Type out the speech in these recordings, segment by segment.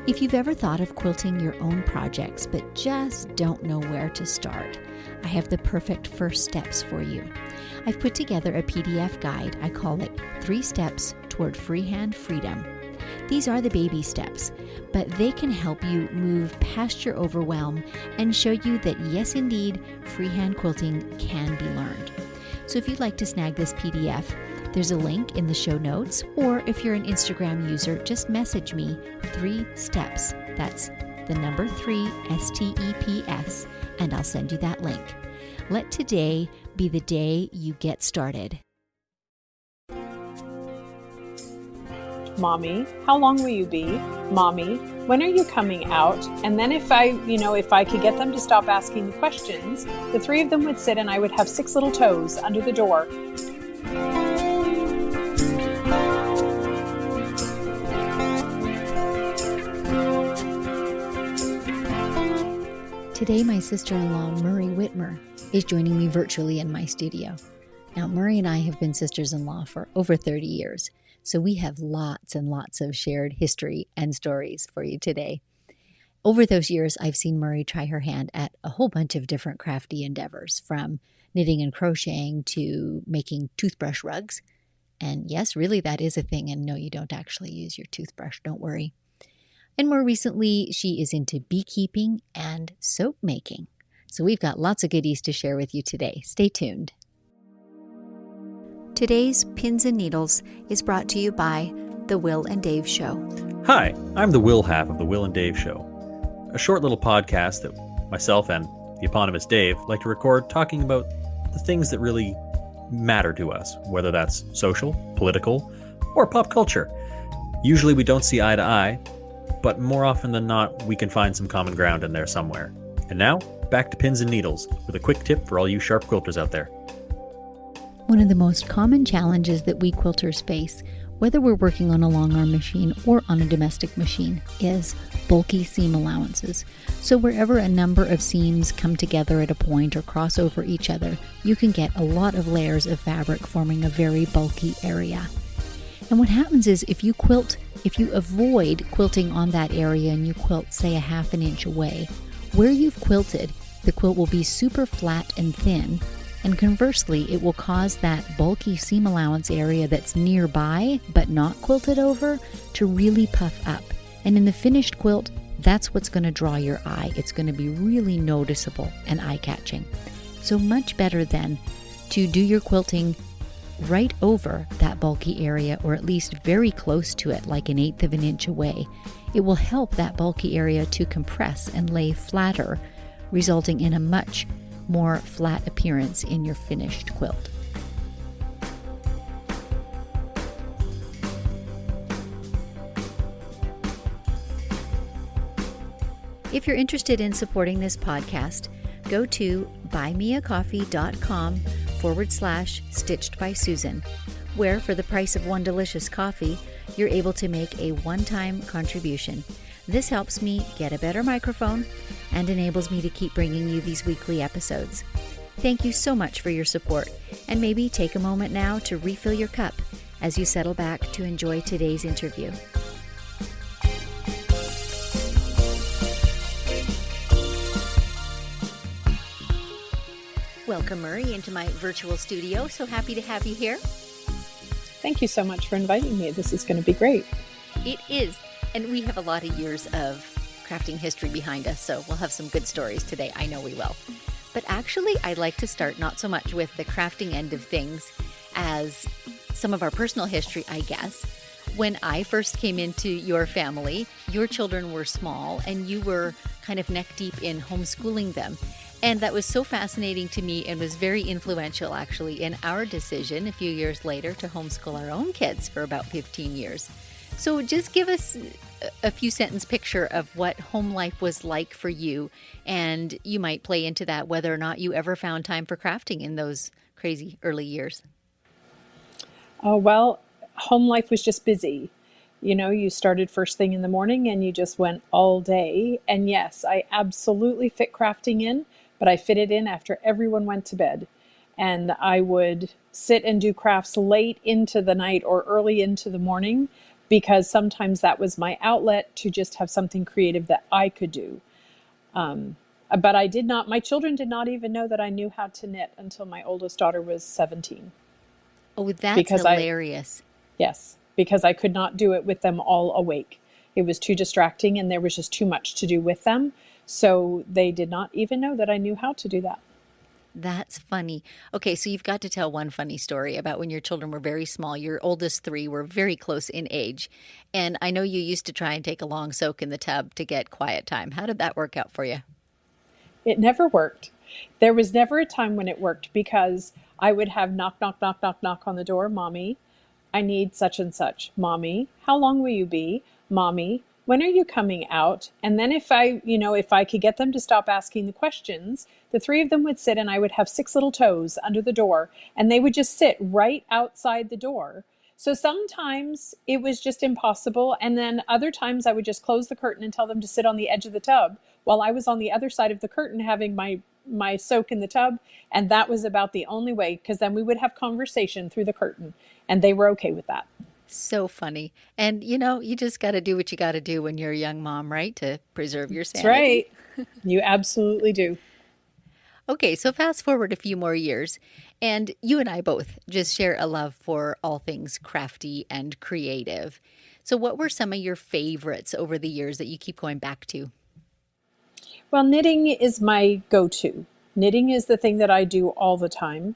If you've ever thought of quilting your own projects but just don't know where to start, I have the perfect first steps for you. I've put together a PDF guide. I call it 3 Steps Toward Freehand Freedom. These are the baby steps, but they can help you move past your overwhelm and show you that yes, indeed, freehand quilting can be learned. So if you'd like to snag this PDF, there's a link in the show notes, or if you're an Instagram user, just message me 3 steps. That's the number 3 STEPS, and I'll send you that link. Let today be the day you get started. Mommy, how long will you be? Mommy, when are you coming out? And then if I could get them to stop asking the questions, the 3 of them would sit and I would have 6 little toes under the door. Today, my sister-in-law, Meri Witmer, is joining me virtually in my studio. Now, Meri and I have been sisters-in-law for over 30 years, so we have lots and lots of shared history and stories for you today. Over those years, I've seen Meri try her hand at a whole bunch of different crafty endeavors, from knitting and crocheting to making toothbrush rugs. And yes, really, that is a thing, and no, you don't actually use your toothbrush, don't worry. And more recently, she is into beekeeping and soap making. So we've got lots of goodies to share with you today. Stay tuned. Today's Pins and Needles is brought to you by The Will and Dave Show. Hi, I'm the Will half of The Will and Dave Show, a short little podcast that myself and the eponymous Dave like to record talking about the things that really matter to us, whether that's social, political, or pop culture. Usually we don't see eye to eye, but more often than not, we can find some common ground in there somewhere. And now, back to Pins and Needles, with a quick tip for all you sharp quilters out there. One of the most common challenges that we quilters face, whether we're working on a long arm machine or on a domestic machine, is bulky seam allowances. So wherever a number of seams come together at a point or cross over each other, you can get a lot of layers of fabric forming a very bulky area. And what happens is if you avoid quilting on that area and you quilt, say, a 1/2 inch away, where you've quilted, the quilt will be super flat and thin, and conversely, it will cause that bulky seam allowance area that's nearby but not quilted over to really puff up. And in the finished quilt, that's what's going to draw your eye. It's going to be really noticeable and eye-catching. So much better then to do your quilting right over that bulky area, or at least very close to it, like 1/8 of an inch away. It will help that bulky area to compress and lay flatter, resulting in a much more flat appearance in your finished quilt. If you're interested in supporting this podcast, go to buymeacoffee.com/StitchedBySusan, where for the price of 1 delicious coffee, you're able to make a one-time contribution. This helps me get a better microphone and enables me to keep bringing you these weekly episodes. Thank you so much for your support, and maybe take a moment now to refill your cup as you settle back to enjoy today's interview. Welcome, Meri, into my virtual studio. So happy to have you here. Thank you so much for inviting me. This is going to be great. It is. And we have a lot of years of crafting history behind us, so we'll have some good stories today. I know we will. But actually, I'd like to start not so much with the crafting end of things as some of our personal history, I guess. When I first came into your family, your children were small, and you were kind of neck deep in homeschooling them. And that was so fascinating to me and was very influential, actually, in our decision a few years later to homeschool our own kids for about 15 years. So just give us a few sentence picture of what home life was like for you, and you might play into that whether or not you ever found time for crafting in those crazy early years. Oh, well, home life was just busy. You know, you started first thing in the morning and you just went all day. And yes, I absolutely fit crafting in, but I fit it in after everyone went to bed. And I would sit and do crafts late into the night or early into the morning because sometimes that was my outlet to just have something creative that I could do. But my children did not even know that I knew how to knit until my oldest daughter was 17. Oh, that's Because hilarious. Yes, because I could not do it with them all awake. It was too distracting and there was just too much to do with them. So they did not even know that I knew how to do that. That's funny. Okay, so you've got to tell one funny story about when your children were very small. Your oldest three were very close in age. And I know you used to try and take a long soak in the tub to get quiet time. How did that work out for you? It never worked. There was never a time when it worked because I would have knock, knock, knock, knock, knock on the door. Mommy, I need such and such. Mommy, how long will you be? Mommy, when are you coming out? And then if I could get them to stop asking the questions, the three of them would sit and I would have 6 little toes under the door and they would just sit right outside the door. So sometimes it was just impossible. And then other times I would just close the curtain and tell them to sit on the edge of the tub while I was on the other side of the curtain having my soak in the tub. And that was about the only way, because then we would have conversation through the curtain and they were okay with that. So funny. And you just got to do what you got to do when you're a young mom, right? To preserve your sanity. That's right. You absolutely do. Okay, so fast forward a few more years, and you and I both just share a love for all things crafty and creative. So what were some of your favorites over the years that you keep going back to? Well, knitting is my go-to. Knitting is the thing that I do all the time.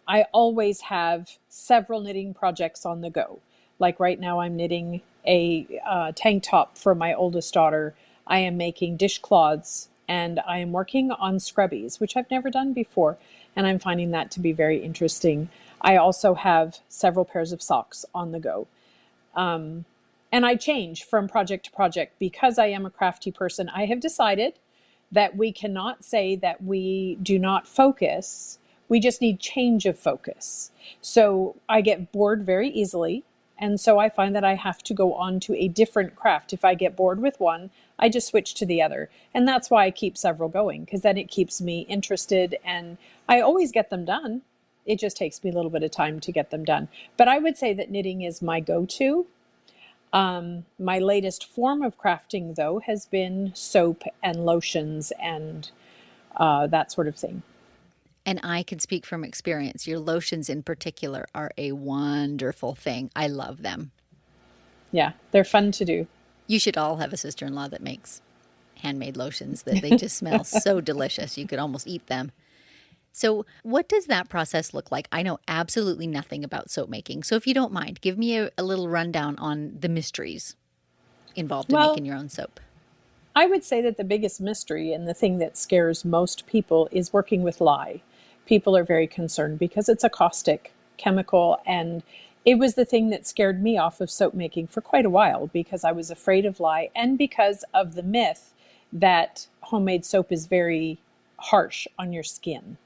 I always have several knitting projects on the go. Like right now, I'm knitting a tank top for my oldest daughter. I am making dishcloths and I am working on scrubbies, which I've never done before. And I'm finding that to be very interesting. I also have several pairs of socks on the go. And I change from project to project because I am a crafty person. I have decided that we cannot say that we do not focus. We just need change of focus. So I get bored very easily. And so I find that I have to go on to a different craft. If I get bored with one, I just switch to the other. And that's why I keep several going, because then it keeps me interested and I always get them done. It just takes me a little bit of time to get them done. But I would say that knitting is my go-to. My latest form of crafting, though, has been soap and lotions and that sort of thing. And I can speak from experience. Your lotions in particular are a wonderful thing. I love them. Yeah, they're fun to do. You should all have a sister-in-law that makes handmade lotions that they just smell so delicious. You could almost eat them. So what does that process look like? I know absolutely nothing about soap making. So if you don't mind, give me a little rundown on the mysteries involved in making your own soap. I would say that the biggest mystery and the thing that scares most people is working with lye. People are very concerned because it's a caustic chemical, and it was the thing that scared me off of soap making for quite a while because I was afraid of lye and because of the myth that homemade soap is very harsh on your skin.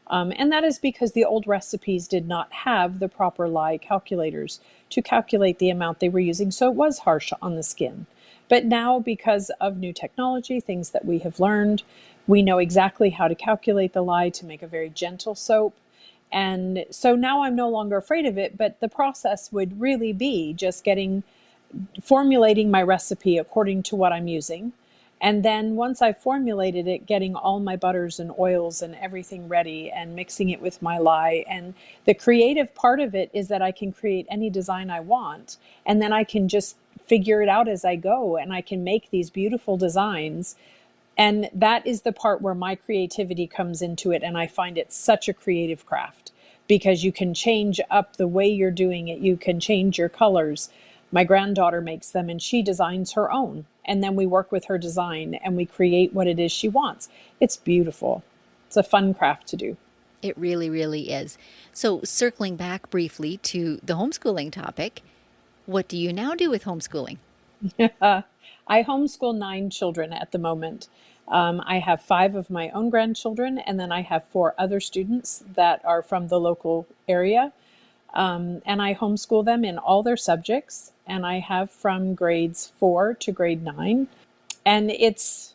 And that is because the old recipes did not have the proper lye calculators to calculate the amount they were using, so it was harsh on the skin. But now, because of new technology, things that we have learned, we know exactly how to calculate the lye to make a very gentle soap. And so now I'm no longer afraid of it, but the process would really be just formulating my recipe according to what I'm using. And then once I've formulated it, getting all my butters and oils and everything ready and mixing it with my lye. And the creative part of it is that I can create any design I want. And then I can just figure it out as I go. And I can make these beautiful designs. And that is the part where my creativity comes into it. And I find it such a creative craft because you can change up the way you're doing it. You can change your colors. My granddaughter makes them and she designs her own. And then we work with her design and we create what it is she wants. It's beautiful. It's a fun craft to do. It really, really is. So circling back briefly to the homeschooling topic, what do you now do with homeschooling? I homeschool 9 children at the moment. I have 5 of my own grandchildren, and then I have 4 other students that are from the local area. And I homeschool them in all their subjects, and I have from grades 4 to grade 9. And it's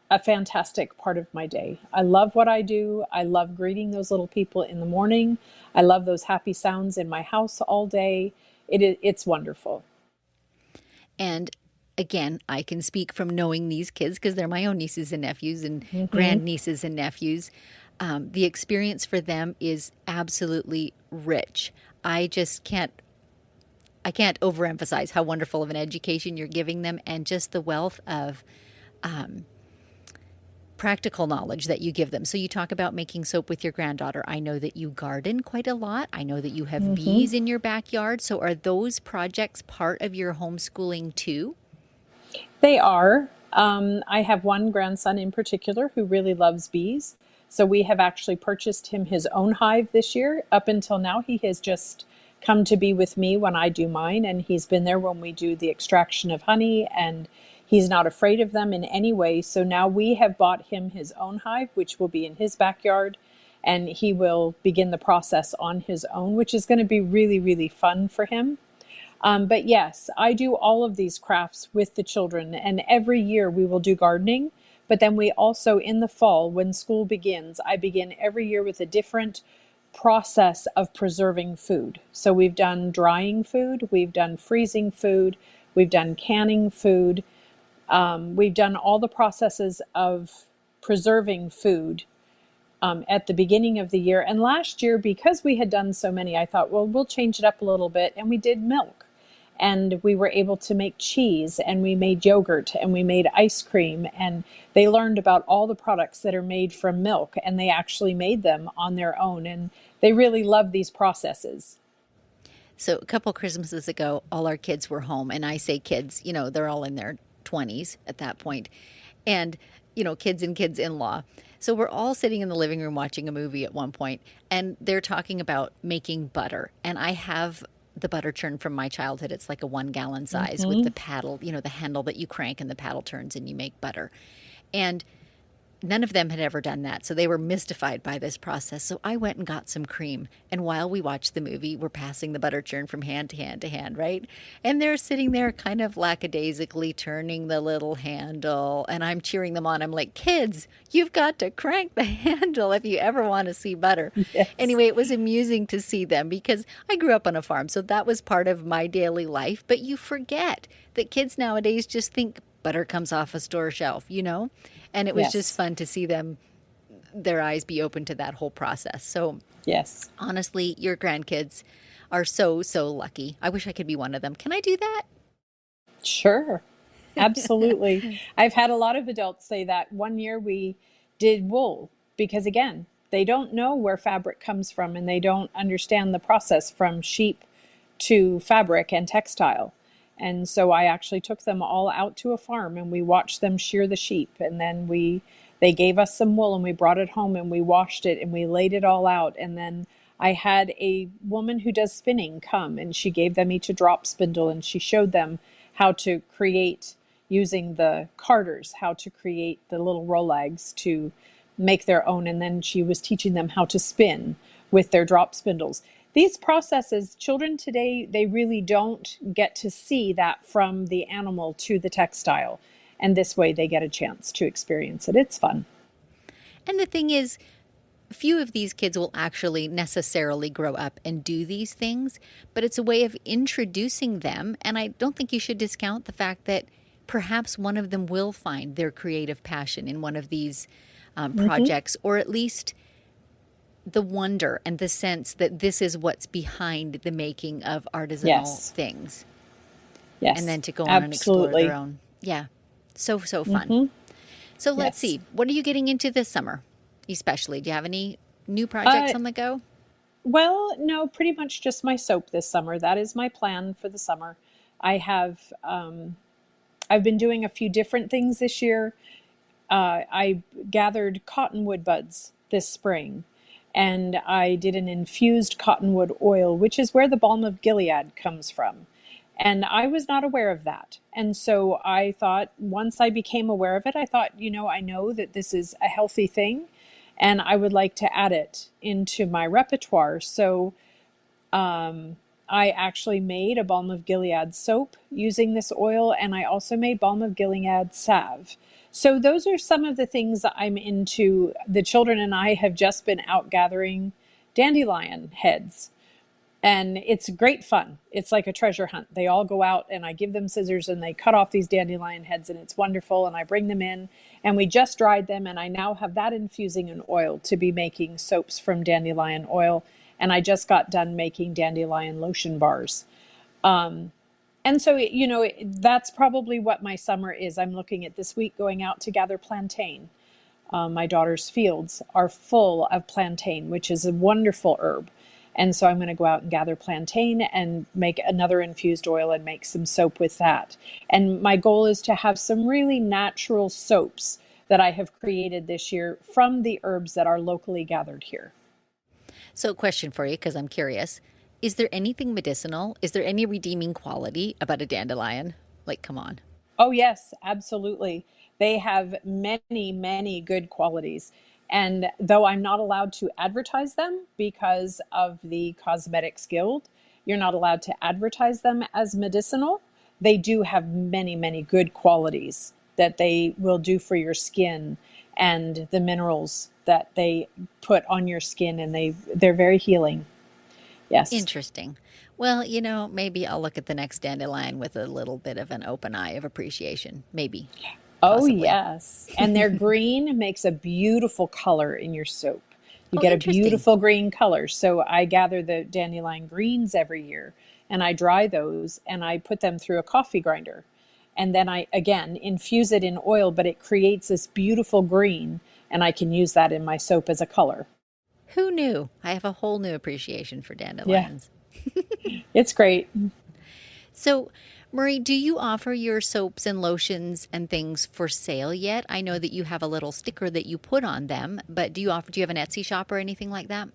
a fantastic part of my day. I love what I do. I love greeting those little people in the morning. I love those happy sounds in my house all day. it's wonderful. And again, I can speak from knowing these kids because they're my own nieces and nephews and grandnieces and nephews. The experience for them is absolutely rich. I can't overemphasize how wonderful of an education you're giving them, and just the wealth of practical knowledge that you give them. So you talk about making soap with your granddaughter. I know that you garden quite a lot. I know that you have bees in your backyard. So are those projects part of your homeschooling too? They are. I have one grandson in particular who really loves bees. So we have actually purchased him his own hive this year. Up until now, he has just come to be with me when I do mine, and he's been there when we do the extraction of honey, and he's not afraid of them in any way. So now we have bought him his own hive, which will be in his backyard, and he will begin the process on his own, which is going to be really, really fun for him. But yes, I do all of these crafts with the children, and every year we will do gardening. But then we also, in the fall, when school begins, I begin every year with a different process of preserving food. So we've done drying food, we've done freezing food, we've done canning food. We've done all the processes of preserving food at the beginning of the year. And last year, because we had done so many, I thought, well, we'll change it up a little bit. And we did milk. And we were able to make cheese, and we made yogurt, and we made ice cream. And they learned about all the products that are made from milk, and they actually made them on their own. And they really love these processes. So a couple Christmases ago, all our kids were home. And I say kids, they're all in their 20s at that point. And, kids and kids-in-law. So we're all sitting in the living room watching a movie at one point, and they're talking about making butter. And I have the butter churn from my childhood. It's like a 1 gallon size with the paddle, the handle that you crank and the paddle turns and you make butter. And none of them had ever done that. So they were mystified by this process. So I went and got some cream. And while we watched the movie, we're passing the butter churn from hand to hand to hand, right? And they're sitting there kind of lackadaisically turning the little handle. And I'm cheering them on. I'm like, kids, you've got to crank the handle if you ever want to see butter. Yes. Anyway, it was amusing to see them because I grew up on a farm. So that was part of my daily life. But you forget that kids nowadays just think butter comes off a store shelf, And it was just fun to see their eyes be open to that whole process. So yes, honestly, your grandkids are so, so lucky. I wish I could be one of them. Can I do that? Sure. Absolutely. I've had a lot of adults say that. One year we did wool because, again, they don't know where fabric comes from, and they don't understand the process from sheep to fabric and textile. And so I actually took them all out to a farm, and we watched them shear the sheep. And then they gave us some wool, and we brought it home, and we washed it, and we laid it all out. And then I had a woman who does spinning come, and she gave them each a drop spindle, and she showed them how to create, using the carders, how to create the little rolags to make their own. And then she was teaching them how to spin with their drop spindles. These processes, children today, they really don't get to see that from the animal to the textile. And this way they get a chance to experience it. It's fun. And the thing is, few of these kids will actually necessarily grow up and do these things, but it's a way of introducing them. And I don't think you should discount the fact that perhaps one of them will find their creative passion in one of these projects, or at least the wonder and the sense that this is what's behind the making of artisanal things. Yes. And then to go on and explore their own. Yeah. So fun. So let's see. What are you getting into this summer, especially? Do you have any new projects on the go? Well, no, pretty much just my soap this summer. That is my plan for the summer. I have, I've been doing a few different things this year. I gathered cottonwood buds this spring, and I did an infused cottonwood oil, which is where the balm of Gilead comes from. And I was not aware of that. And so I thought, once I became aware of it, I thought, I know that this is a healthy thing, and I would like to add it into my repertoire. So I actually made a balm of Gilead soap using this oil, and I also made balm of Gilead salve. So those are some of the things that I'm into. The children and I have just been out gathering dandelion heads. And it's great fun. It's like a treasure hunt. They all go out and I give them scissors and they cut off these dandelion heads and it's wonderful. And I bring them in and we just dried them. And I now have that infusing in oil to be making soaps from dandelion oil. And I just got done making dandelion lotion bars. And so, that's probably what my summer is. I'm looking at this week going out to gather plantain. My daughter's fields are full of plantain, which is a wonderful herb. And so I'm going to go out and gather plantain and make another infused oil and make some soap with that. And my goal is to have some really natural soaps that I have created this year from the herbs that are locally gathered here. So question for you, because I'm curious. Is there anything medicinal? Is there any redeeming quality about a dandelion? Like, come on. Oh, yes, absolutely. They have many, many good qualities. And though I'm not allowed to advertise them because of the Cosmetics Guild, you're not allowed to advertise them as medicinal. They do have many, many good qualities that they will do for your skin and the minerals that they put on your skin, and they're very healing. Yes. Interesting. Well, maybe I'll look at the next dandelion with a little bit of an open eye of appreciation. Maybe. Oh, Possibly. yes. And their green makes a beautiful color in your soap. You Oh, get a interesting. beautiful green color. So I gather the dandelion greens every year and I dry those and I put them through a coffee grinder. And then I, again, infuse it in oil, but it creates this beautiful green and I can use that in my soap as a color. Who knew? I have a whole new appreciation for dandelions. It's great. So, Meri, do you offer your soaps and lotions and things for sale yet? I know that you have a little sticker that you put on them, but do you have an Etsy shop or anything like that?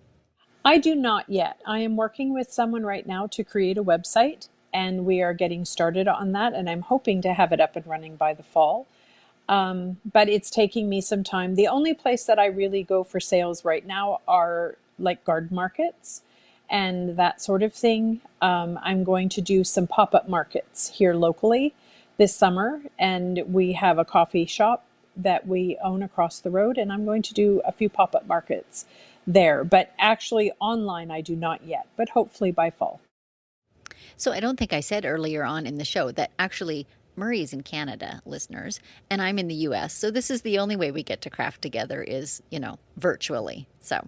I do not yet. I am working with someone right now to create a website, and we are getting started on that, and I'm hoping to have it up and running by the fall. But it's taking me some time. The only place that I really go for sales right now are like garden markets and that sort of thing. I'm going to do some pop-up markets here locally this summer, and we have a coffee shop that we own across the road, and I'm going to do a few pop-up markets there. But actually online, I do not yet, but hopefully by fall. So I don't think I said earlier on in the show that actually Meri is in Canada, listeners, and I'm in the U.S. So this is the only way we get to craft together is, virtually. So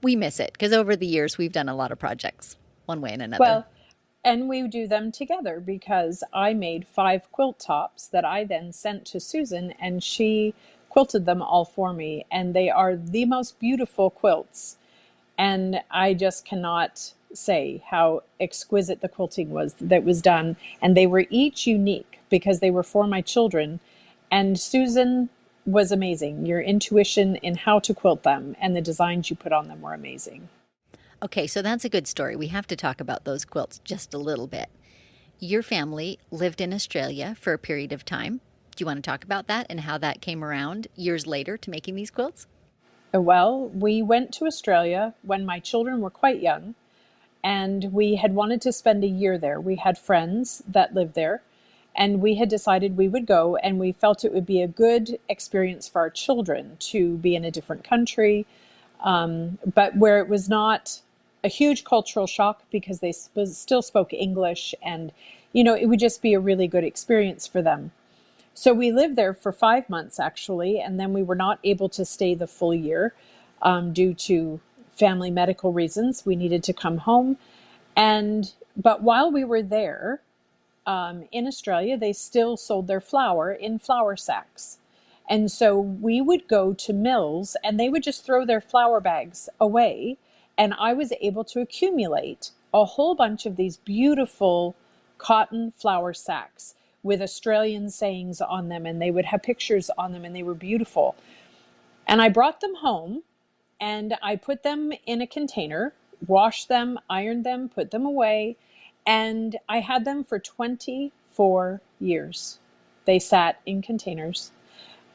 we miss it because over the years we've done a lot of projects one way and another. Well, and we do them together because I made 5 quilt tops that I then sent to Susan and she quilted them all for me. And they are the most beautiful quilts. And I just cannot say how exquisite the quilting was that was done. And they were each unique because they were for my children. And Susan was amazing. Your intuition in how to quilt them and the designs you put on them were amazing. Okay, so that's a good story. We have to talk about those quilts just a little bit. Your family lived in Australia for a period of time. Do you want to talk about that and how that came around years later to making these quilts? Well, we went to Australia when my children were quite young, and we had wanted to spend a year there. We had friends that lived there, and we had decided we would go, and we felt it would be a good experience for our children to be in a different country, but where it was not a huge cultural shock because they still spoke English, and, it would just be a really good experience for them. So we lived there for 5 months, actually, and then we were not able to stay the full year due to family medical reasons. We needed to come home. But while we were there in Australia, they still sold their flour in flour sacks. And so we would go to mills and they would just throw their flour bags away. And I was able to accumulate a whole bunch of these beautiful cotton flour sacks with Australian sayings on them, and they would have pictures on them, and they were beautiful. And I brought them home, and I put them in a container, washed them, ironed them, put them away, and I had them for 24 years. They sat in containers.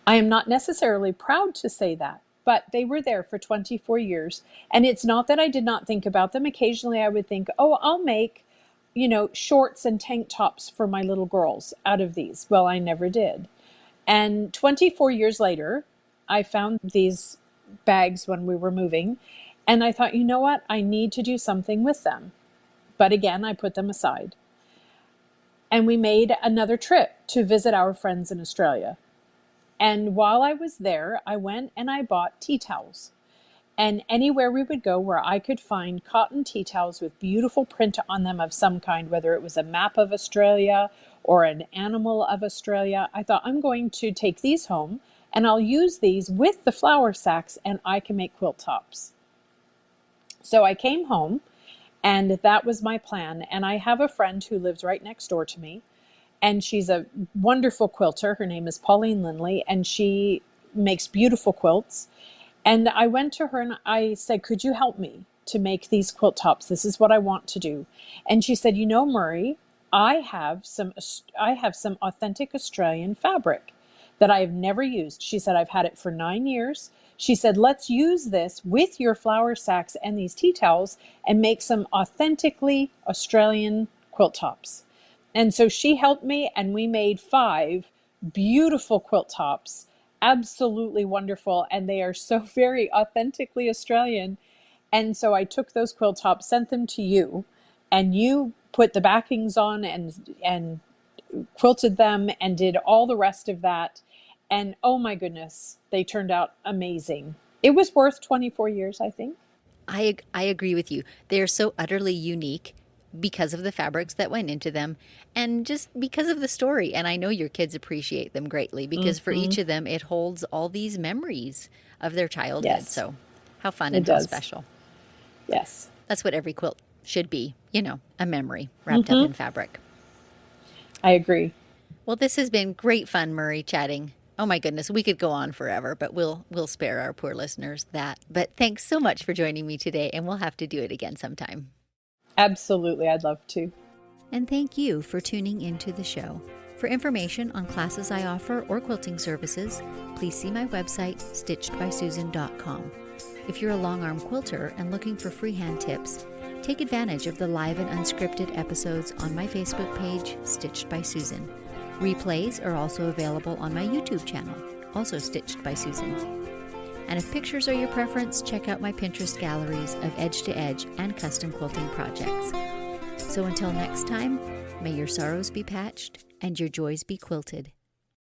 I am not necessarily proud to say that, but they were there for 24 years. And it's not that I did not think about them. Occasionally I would think, oh, I'll make shorts and tank tops for my little girls out of these. Well, I never did. And 24 years later, I found these bags when we were moving. And I thought, you know what? I need to do something with them But again, I put them aside. And we made another trip to visit our friends in Australia. And while I was there, I went and I bought tea towels. And anywhere we would go where I could find cotton tea towels with beautiful print on them of some kind, whether it was a map of Australia or an animal of Australia, I thought, I'm going to take these home and I'll use these with the flour sacks and I can make quilt tops. So I came home and that was my plan. And I have a friend who lives right next door to me. And she's a wonderful quilter. Her name is Pauline Lindley, and she makes beautiful quilts. And I went to her and I said, could you help me to make these quilt tops? This is what I want to do. And she said, Murray, I have some authentic Australian fabric that I have never used. She said, I've had it for 9 years. She said, let's use this with your flour sacks and these tea towels and make some authentically Australian quilt tops. And so she helped me and we made 5 beautiful quilt tops, absolutely wonderful. And they are so very authentically Australian. And so I took those quilt tops, sent them to you, and you put the backings on and quilted them and did all the rest of that. And oh my goodness, they turned out amazing. It was worth 24 years, I think. I agree with you. They are so utterly unique because of the fabrics that went into them and just because of the story. And I know your kids appreciate them greatly because for each of them, it holds all these memories of their childhood. Yes. So how fun and how special. Yes. That's what every quilt should be, a memory wrapped up in fabric. I agree. Well, this has been great fun, Murray, chatting. Oh my goodness, we could go on forever, but we'll spare our poor listeners that. But thanks so much for joining me today, and we'll have to do it again sometime. Absolutely, I'd love to. And thank you for tuning into the show. For information on classes I offer or quilting services, please see my website, StitchedBySusan.com. If you're a long-arm quilter and looking for freehand tips, take advantage of the live and unscripted episodes on my Facebook page, Stitched by Susan. Replays are also available on my YouTube channel, also Stitched by Susan. And if pictures are your preference, check out my Pinterest galleries of edge-to-edge and custom quilting projects. So until next time, may your sorrows be patched and your joys be quilted.